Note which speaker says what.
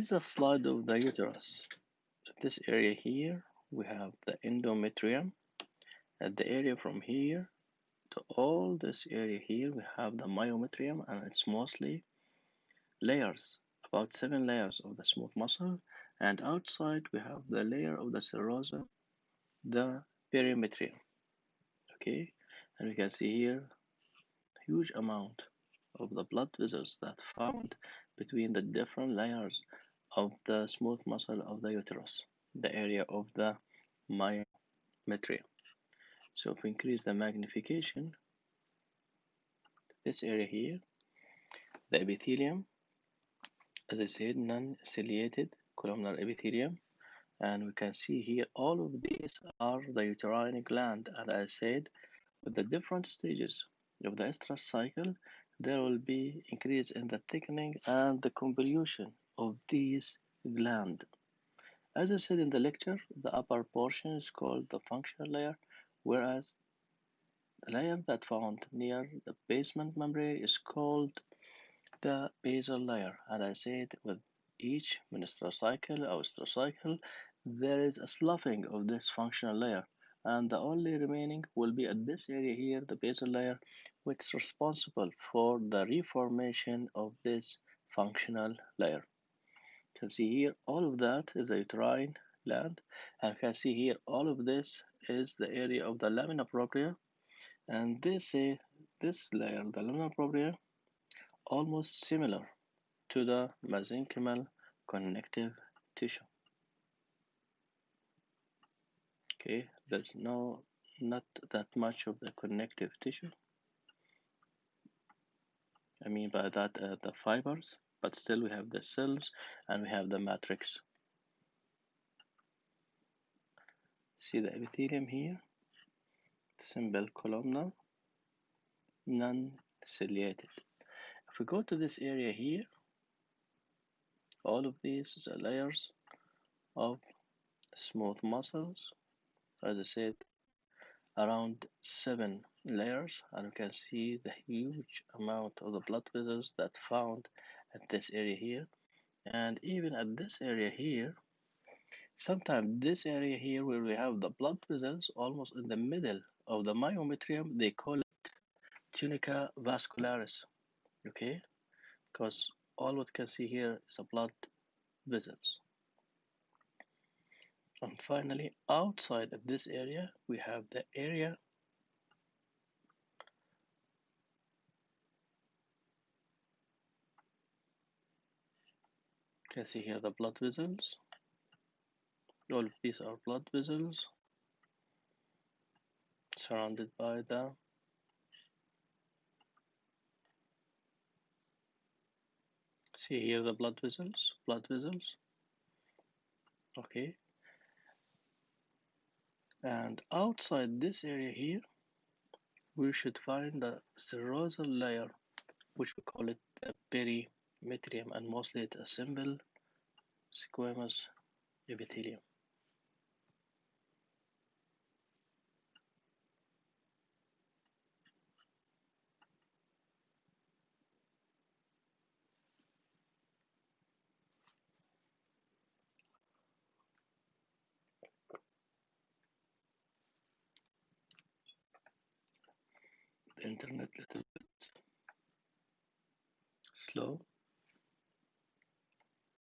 Speaker 1: is a slide of the uterus. This area here, we have the endometrium. At the area from here to all this area here, we have the myometrium, and it's mostly layers, about 7 layers of the smooth muscle. And outside, we have the layer of the serosa, the perimetrium. Okay, and we can see here huge amount of the blood vessels that found between the different layers of the smooth muscle of the uterus, the area of the myometrium. So if we increase the magnification, this area here, the epithelium, as I said, non-ciliated columnar epithelium, and we can see here all of these are the uterine gland, and I said with the different stages of the estrous cycle, there will be increase in the thickening and the convolution of these gland. As I said in the lecture, the upper portion is called the functional layer, whereas the layer that found near the basement membrane is called the basal layer. And I said with each menstrual cycle or estrous cycle, there is a sloughing of this functional layer, and the only remaining will be at this area here, the basal layer, which is responsible for the reformation of this functional layer. You can see here all of that is the uterine gland, and you can see here all of this is the area of the lamina propria, and this layer, the lamina propria, almost similar to the mesenchymal connective tissue. Okay, there's not that much of the connective tissue. I mean by that the fibers, but still we have the cells and we have the matrix. See the epithelium here, simple columnar, non-ciliated. If we go to this area here, all of these are layers of smooth muscles. As I said, around 7 layers, and you can see the huge amount of the blood vessels that found at this area here. And even at this area here, sometimes this area here where we have the blood vessels almost in the middle of the myometrium, they call it Tunica Vascularis. Okay, because all what can see here is a blood vessels. And finally, outside of this area, we have the area you can see here the blood vessels. All of these are blood vessels surrounded by the see here the blood vessels. Okay, and outside this area here, we should find the serosal layer, which we call it the perimetrium, and mostly it's a simple squamous epithelium. The internet little bit slow.